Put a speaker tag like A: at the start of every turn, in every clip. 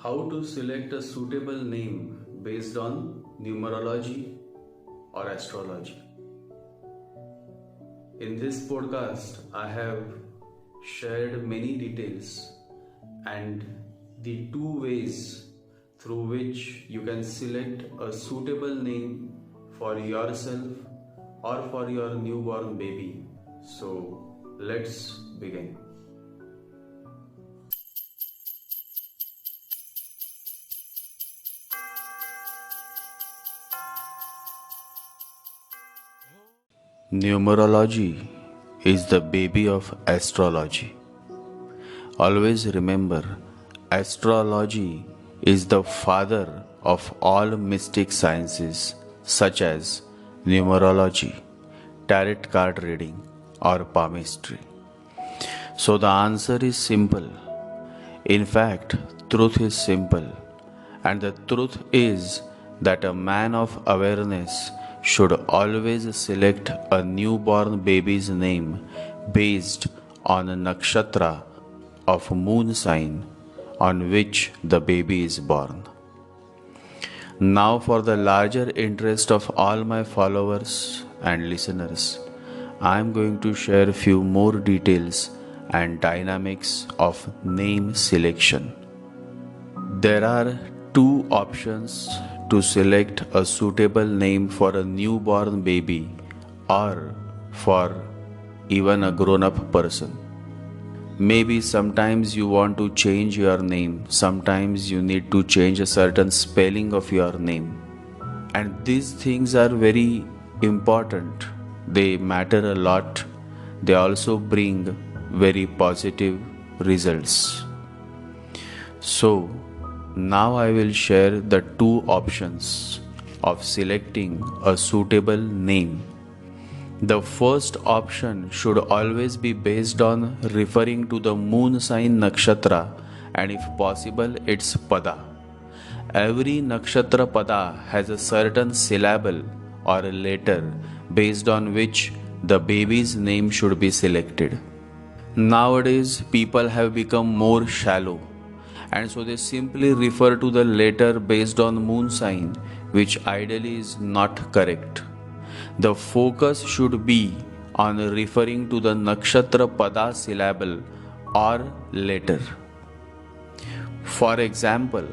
A: How to select a suitable name based on numerology or astrology. In this podcast, I have shared many details and the two ways through which you can select a suitable name for yourself or for your newborn baby. So, let's begin. Numerology is the baby of astrology. Always remember, astrology is the father of all mystic sciences such as numerology, tarot card reading, or palmistry. So the answer is simple. In fact, truth is simple. And the truth is that a man of awareness should always select a newborn baby's name based on a nakshatra of moon sign on which the baby is born. Now, for the larger interest of all my followers and listeners, I am going to share few more details and dynamics of name selection. There are two options to select a suitable name for a newborn baby or for even a grown-up person. Maybe sometimes you want to change your name, sometimes you need to change a certain spelling of your name. And these things are very important. They matter a lot. They also bring very positive results. So, now I will share the two options of selecting a suitable name. The first option should always be based on referring to the moon sign nakshatra and if possible its pada. Every nakshatra pada has a certain syllable or a letter based on which the baby's name should be selected. Nowadays people have become more shallow, and so they simply refer to the letter based on moon sign, which ideally is not correct. The focus should be on referring to the nakshatra pada syllable or letter. For example,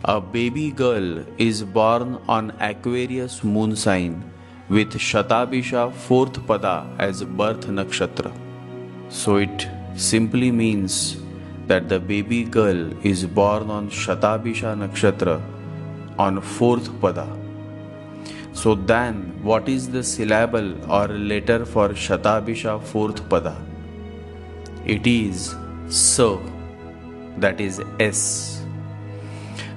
A: a baby girl is born on Aquarius moon sign with Shatabisha 4th pada as birth nakshatra. So it simply means that the baby girl is born on Shatabisha nakshatra on 4th pada. So then, what is the syllable or letter for Shatabisha 4th pada? It is S, that is S.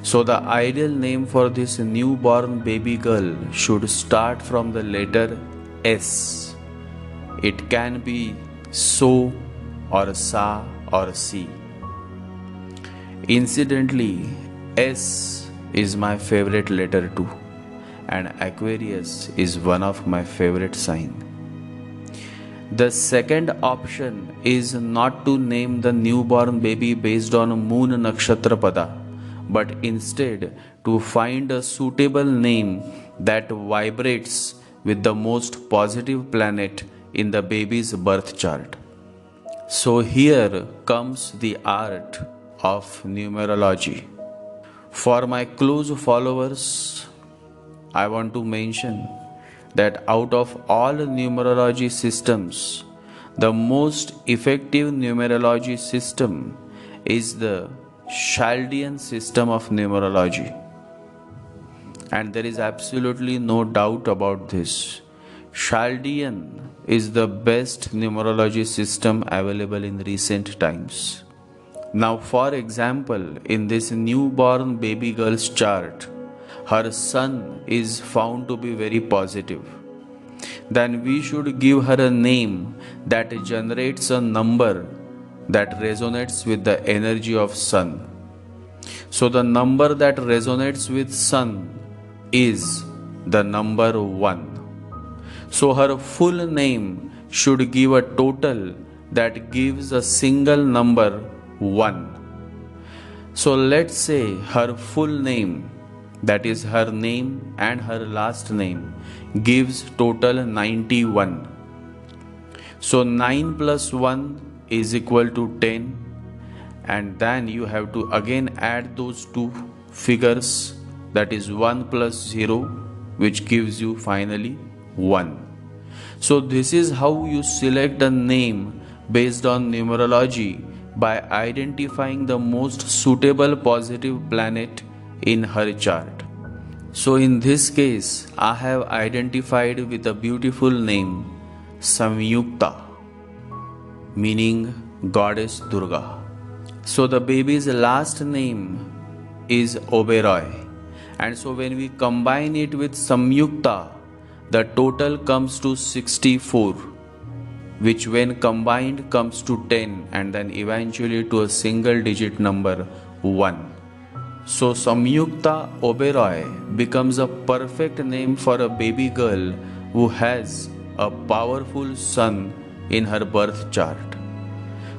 A: So the ideal name for this newborn baby girl should start from the letter S. It can be So or Sa or Si. Incidentally, S is my favorite letter too, and Aquarius is one of my favorite sign. The second option is not to name the newborn baby based on moon nakshatra pada, but instead to find a suitable name that vibrates with the most positive planet in the baby's birth chart. So here comes the art of numerology. For my close followers, I want to mention that out of all numerology systems, the most effective numerology system is the Chaldean system of numerology. And there is absolutely no doubt about this. Chaldean is the best numerology system available in recent times. Now, for example, in this newborn baby girl's chart, her sun is found to be very positive. Then we should give her a name that generates a number that resonates with the energy of sun. So the number that resonates with sun is the number 1. So her full name should give a total that gives a single number 1. So let's say her full name, that is her name and her last name, gives total 91. So 9 plus 1 is equal to 10, and then you have to again add those two figures, that is 1 plus 0, which gives you finally 1. So this is how you select a name based on numerology, by identifying the most suitable positive planet in her chart. So in this case, I have identified with a beautiful name, Samyukta, meaning Goddess Durga. So the baby's last name is Oberoi, and so when we combine it with Samyukta, the total comes to 64, which when combined comes to 10, and then eventually to a single digit number 1. So Samyukta Oberoi becomes a perfect name for a baby girl who has a powerful sun in her birth chart.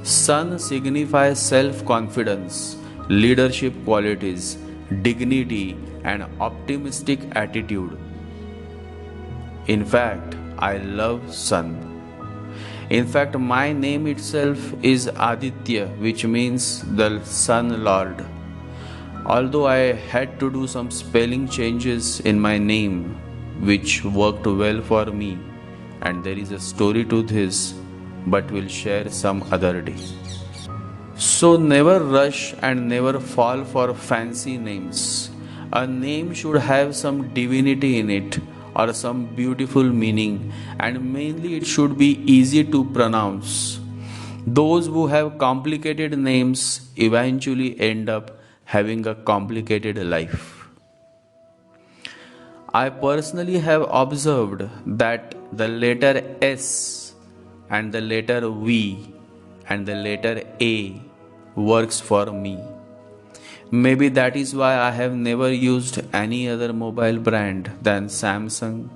A: Sun signifies self-confidence, leadership qualities, dignity, and optimistic attitude. In fact, I love sun. In fact, my name itself is Aditya, which means the Sun Lord. Although I had to do some spelling changes in my name, which worked well for me, and there is a story to this, but we'll share some other day. So never rush and never fall for fancy names. A name should have some divinity in it or some beautiful meaning, and mainly it should be easy to pronounce. Those who have complicated names eventually end up having a complicated life. I personally have observed that the letter S and the letter V and the letter A works for me. Maybe that is why I have never used any other mobile brand than Samsung,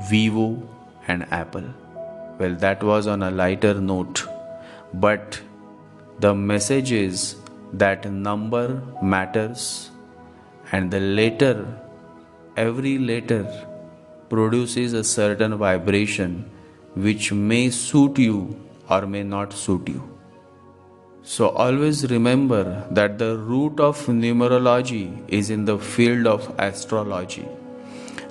A: Vivo, and Apple. Well, that was on a lighter note, but the message is that number matters, and the letter, every letter produces a certain vibration which may suit you or may not suit you. So always remember that the root of numerology is in the field of astrology.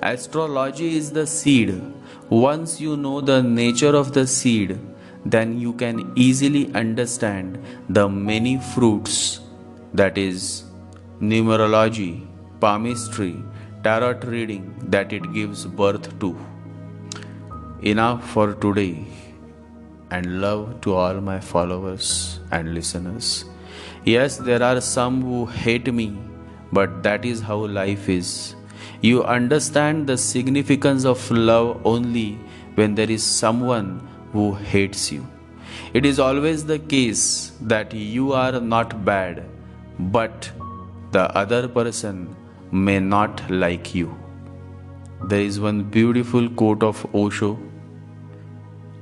A: Astrology is the seed. Once you know the nature of the seed, then you can easily understand the many fruits, that is, numerology, palmistry, tarot reading, that it gives birth to. Enough for today, and love to all my followers and listeners. Yes, there are some who hate me, but that is how life is. You understand the significance of love only when there is someone who hates you. It is always the case that you are not bad, but the other person may not like you. There is one beautiful quote of Osho: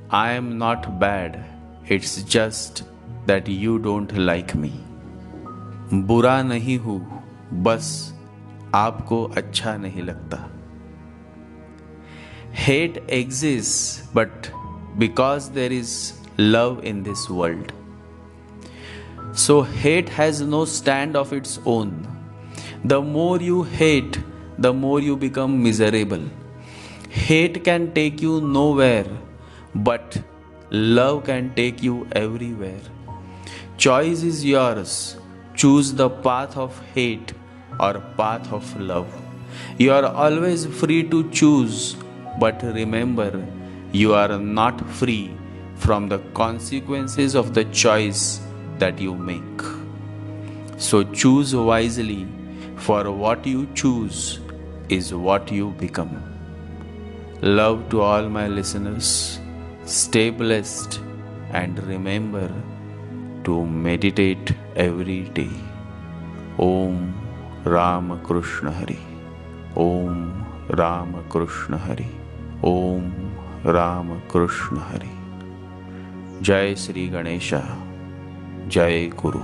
A: I am not bad, it's just that you don't like me. बुरा नहीं हूँ, बस आपको अच्छा नहीं लगता. Hate exists, but because there is love in this world. So hate has no stand of its own. The more you hate, the more you become miserable. Hate can take you nowhere, but love can take you everywhere. Choice is yours. Choose the path of hate or path of love. You are always free to choose, but remember, you are not free from the consequences of the choice that you make. So choose wisely, for what you choose is what you become. Love to all my listeners. Stay blessed and remember to meditate every day. Om Ramakrishna Hari. Om Ramakrishna Hari. Om Ramakrishna Hari. Jai Sri Ganesha. Jai Guru.